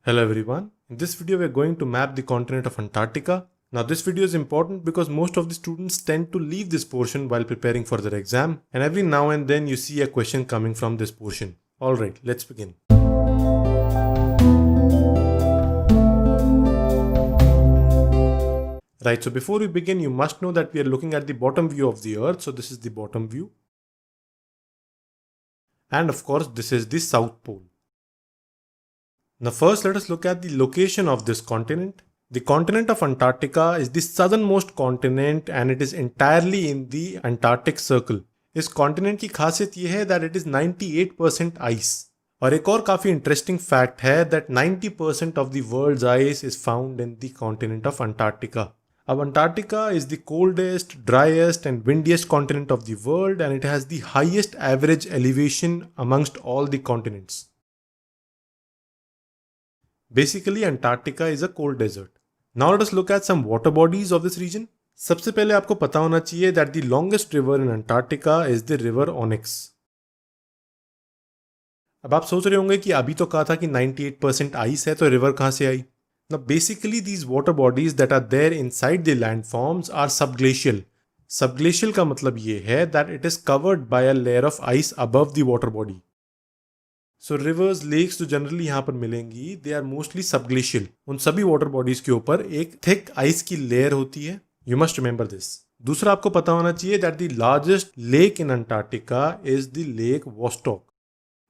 Hello everyone, in this video we are going to map the continent of Antarctica. Now this video is important because most of the students tend to leave this portion while preparing for their exam, and every now and then you see a question coming from this portion. Alright, let's begin. Right, so before we begin you must know that we are looking at the bottom view of the earth, so this is the bottom view. And of course this is the South Pole. Now first let us look at the location of this continent. The continent of Antarctica is the southernmost continent and it is entirely in the Antarctic Circle. इस continent की खासियत यह है that it is 98% ice. और एक और काफ़ी interesting fact है that 90% of the world's ice is found in the continent of Antarctica. अब Antarctica is the coldest, driest and windiest continent of the world and it has the highest average elevation amongst all the continents. Basically, Antarctica is a cold desert. Now let us look at some water bodies of this region. सबसे पहले आपको पता होना चाहिए that the longest river in Antarctica is the river Onyx. अब आप सोच रहे होंगे कि अभी तो कहा था कि 98% आइस है तो रिवर कहाँ से आई? Now basically these water bodies that are there inside the landforms are subglacial. Subglacial का मतलब ये है that it is covered by a layer of ice above the water body. So rivers lakes जो generally यहाँ पर मिलेंगी they are mostly subglacial. उन सभी वाटर बॉडीज के ऊपर एक थिक आइस की लेयर होती है. You must remember this. दूसरा आपको पता होना चाहिए that the largest lake in Antarctica is the lake Vostok.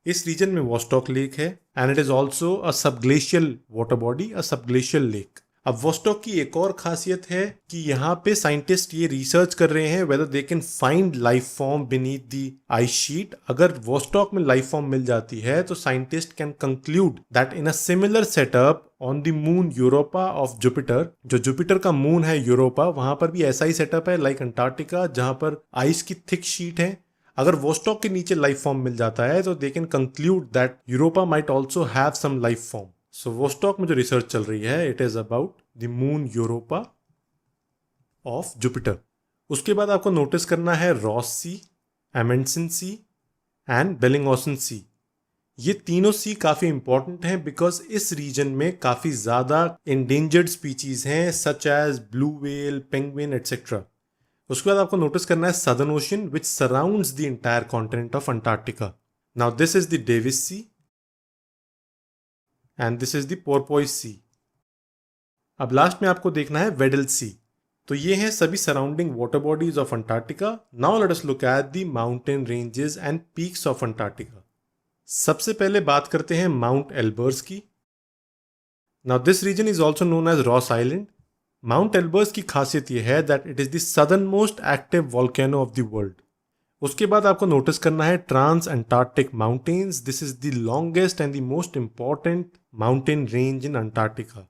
इस रीजन में वोस्टॉक लेक है and it is also a subglacial water body, a subglacial lake. अब वोस्टॉक की एक और खासियत है कि यहाँ पे साइंटिस्ट ये रिसर्च कर रहे हैं whether they can find life form beneath the ice sheet. अगर वोस्टॉक में लाइफ फॉर्म मिल जाती है तो scientist can conclude that in a similar setup on the moon Europa of Jupiter, जो जुपिटर का मून है यूरोपा, वहां पर भी ऐसा ही सेटअप है लाइक अंटार्कटिका जहां पर आइस की थिक शीट है. अगर वोस्टॉक के नीचे लाइफ फॉर्म मिल जाता है तो they can conclude that Europa might also have some life form. So Vostok में जो रिसर्च चल रही है it is about the moon Europa of Jupiter. उसके बाद आपको नोटिस करना है रॉस सी, एमेंडसन सी एंड बेलिंगहॉसन सी. ये तीनों सी काफ़ी इंपॉर्टेंट हैं बिकॉज इस रीजन में काफ़ी ज़्यादा इंडेंजर्ड स्पीचीज हैं such as blue whale, penguin etcetera. उसके बाद आपको नोटिस करना है southern ocean which surrounds the entire continent of Antarctica. Now this is the Davis sea and this is the porpoise sea. अब लास्ट में आपको देखना है वेडल सी. तो ये हैं सभी surrounding water bodies of Antarctica. Now let us look at the mountain ranges and peaks of Antarctica. सबसे पहले बात करते हैं माउंट एल्बर्स की. Now this region is also known as Ross Island. Mount Erebus की खासियत यह है that it is the southernmost active volcano of the world. उसके बाद आपको नोटिस करना है Transantarctic Mountains. This is the longest and the most important mountain range in Antarctica.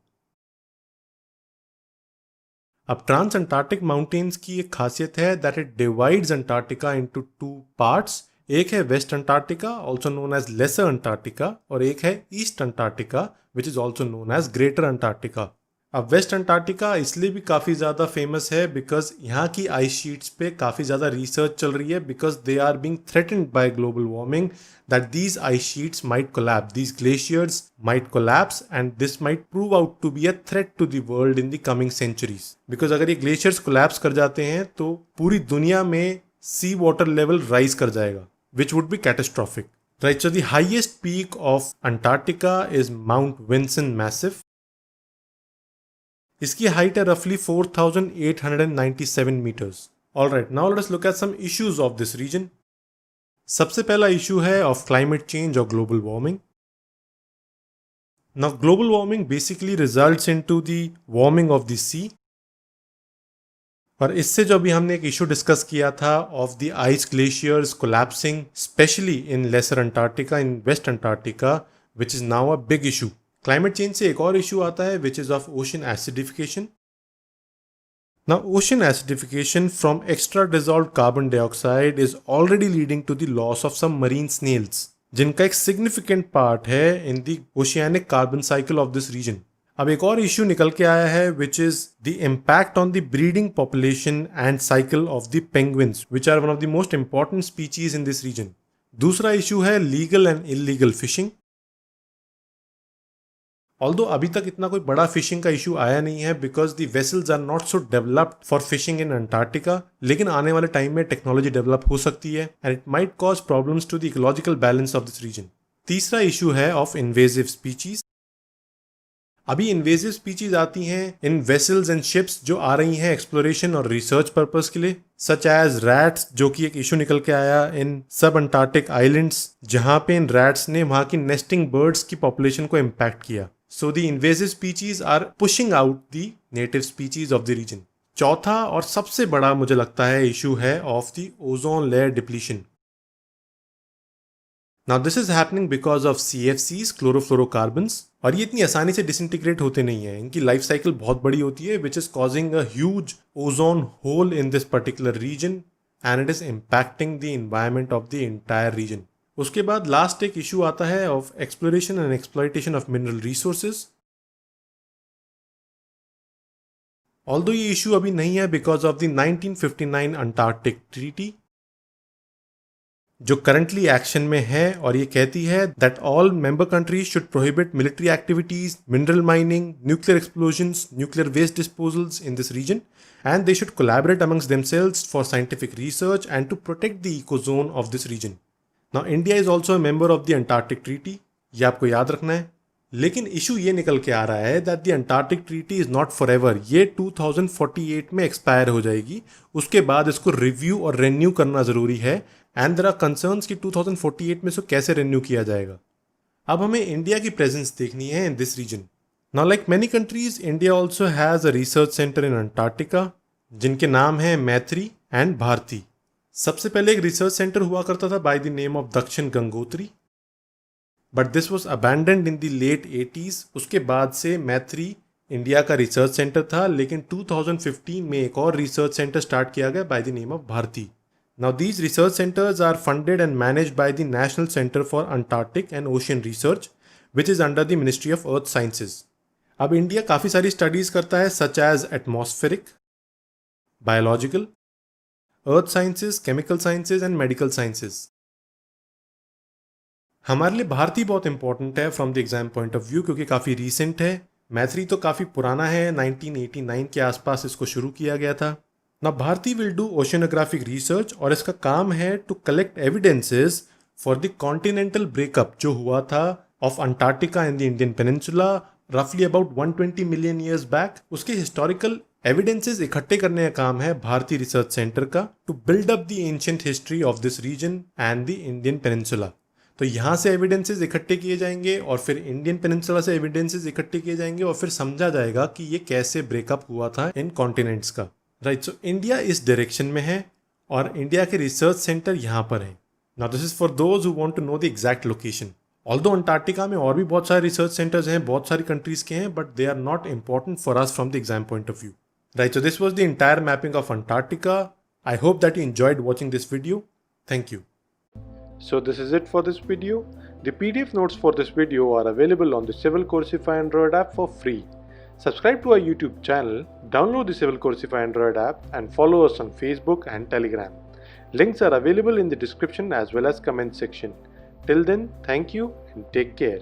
अब ट्रांस अंटार्कटिक माउंटेन्स की एक खासियत है that it divides Antarctica into two parts. एक है West Antarctica also known as Lesser Antarctica और एक है East Antarctica which is also known as Greater Antarctica. अब वेस्ट अंटार्कटिका इसलिए भी काफ़ी ज़्यादा फेमस है बिकॉज यहाँ की आइस शीट्स पे काफ़ी ज़्यादा रिसर्च चल रही है because they are being threatened by global warming that these ice sheets might collapse, these glaciers might collapse and this might prove out to be a threat to the world in the coming centuries. Because अगर ये glaciers collapse कर जाते हैं तो पूरी दुनिया में सी water level rise कर जाएगा which would be catastrophic. Right, so the highest peak of Antarctica is Mount Vinson Massif. इसकी हाइट है रफली 4,897 meters. Alright, now let us look at some issues of this region. सबसे पहला issue है of climate change और global warming. Now global warming basically results into the warming of the sea. और इससे जो अभी हमने एक इशू डिस्कस किया था of the ice glaciers collapsing specially in Lesser Antarctica, in West Antarctica, which is now a big issue. Climate change से एक और इशू आता है which is of ocean acidification. Now ocean acidification from extra dissolved carbon dioxide is already leading to the loss of some marine snails जिनका एक significant part है in the oceanic carbon cycle of this region. अब एक और issue निकल के आया है which is the impact on the breeding population and cycle of the penguins which are one of the most important species in this region. दूसरा issue है legal and illegal fishing. Although अभी तक इतना कोई बड़ा फिशिंग का issue आया नहीं है because the vessels are not so developed for fishing in Antarctica, लेकिन आने वाले टाइम में टेक्नोलॉजी डेवलप हो सकती है and it might cause problems to the ecological balance of this region. तीसरा इशू है ऑफ इन्वेजिव स्पीचीज। अभी इन्वेजिव स्पीचीज आती हैं इन वेसल्स एंड शिप्स जो आ रही हैं एक्सप्लोरेशन और रिसर्च पर्पस के लिए, सच एज रैट्स, जो कि एक इशू निकल के आया इन सब अंटार्कटिक आइलैंड्स, जहां पे इन रैट्स ने वहां की नेस्टिंग बर्ड्स की पॉपुलेशन को इम्पैक्ट किया। So the invasive species are pushing out the native species of the region. चौथा और सबसे बड़ा मुझे लगता है इशू है of the ozone layer depletion. Now this is happening because of CFCs, chlorofluorocarbons, और ये इतनी आसानी से डिसइंटीग्रेट होते नहीं है, इनकी लाइफ साइकिल बहुत बड़ी होती है which is causing a huge ozone hole in this particular region and it is impacting the environment of the entire region. उसके बाद लास्ट एक इशू आता है of exploration and exploitation of mineral resources. Although ये issue अभी नहीं है because of the 1959 Antarctic treaty जो करंटली एक्शन में है, और ये कहती है that all member countries should prohibit military activities, mineral mining, nuclear explosions, nuclear waste disposals in this region and they should collaborate amongst themselves for scientific research and to protect the ecozone of this region. Now India is also a member of the Antarctic treaty, ये आपको याद रखना है। लेकिन issue ये निकल के आ रहा है that the Antarctic treaty is not for ever, ये 2048 में एक्सपायर हो जाएगी, उसके बाद इसको रिव्यू और रेन्यू करना जरूरी है एंड देयर आर कंसर्न्स कि 2048 में इसको कैसे रेन्यू किया जाएगा। अब हमें इंडिया की प्रेजेंस देखनी है in this region. Now like many countries, India also has a research centre in Antarctica जिनके नाम है मैत्री एंड भारती। सबसे पहले एक रिसर्च सेंटर हुआ करता था bye the name of Dakshin Gangotri, but this was abandoned in the late 80s। उसके बाद से मैत्री इंडिया का रिसर्च सेंटर था, लेकिन 2015 में एक और रिसर्च सेंटर स्टार्ट किया गया by the name of Bharati. Now these research centres are funded and managed by the National Centre for Antarctic and Ocean Research which is under the Ministry of Earth Sciences. अब India काफ़ी सारी studies करता है such as atmospheric, biological, earth sciences, chemical sciences and medical sciences. हमारे लिए भारती बहुत important है from the exam point of view क्योंकि काफ़ी रीसेंट है। मैत्री तो काफ़ी पुराना है, 1989 के आसपास इसको शुरू किया गया था। ना Bharati will do oceanographic research और इसका काम है to collect evidences for the continental breakup जो हुआ था of Antarctica in the Indian peninsula रफली अबाउट 120 मिलियन ईयर्स बैक। उसके हिस्टोरिकल एविडेंसेस इकट्ठे करने का काम है भारती रिसर्च सेंटर का to build up the ancient history of this region and the Indian peninsula. तो यहाँ से एविडेंसेस इकट्ठे किए जाएंगे और फिर इंडियन पेनिनसुला से एविडेंसेस इकट्ठे किए जाएंगे और फिर समझा जाएगा कि ये कैसे ब्रेकअप हुआ था इन कॉन्टिनेंट्स का। राइट, सो इंडिया इस डायरेक्शन में है और इंडिया के रिसर्च सेंटर यहाँ पर हैं। Now this is for those who want to know the exact location. Although Antarctica में और भी बहुत सारे रिसर्च सेंटर्स हैं, बहुत सारी कंट्रीज के हैं, but they are not important for us from the exam point of view. Right, so this was the entire mapping of Antarctica. I hope that you enjoyed watching this video. Thank you. So this is it for this video. The PDF notes for this video are available on the Civil Coursify Android app for free. Subscribe to our YouTube channel, download the Civil Coursify Android app and follow us on Facebook and Telegram. Links are available in the description as well as comment section. Till then, thank you and take care.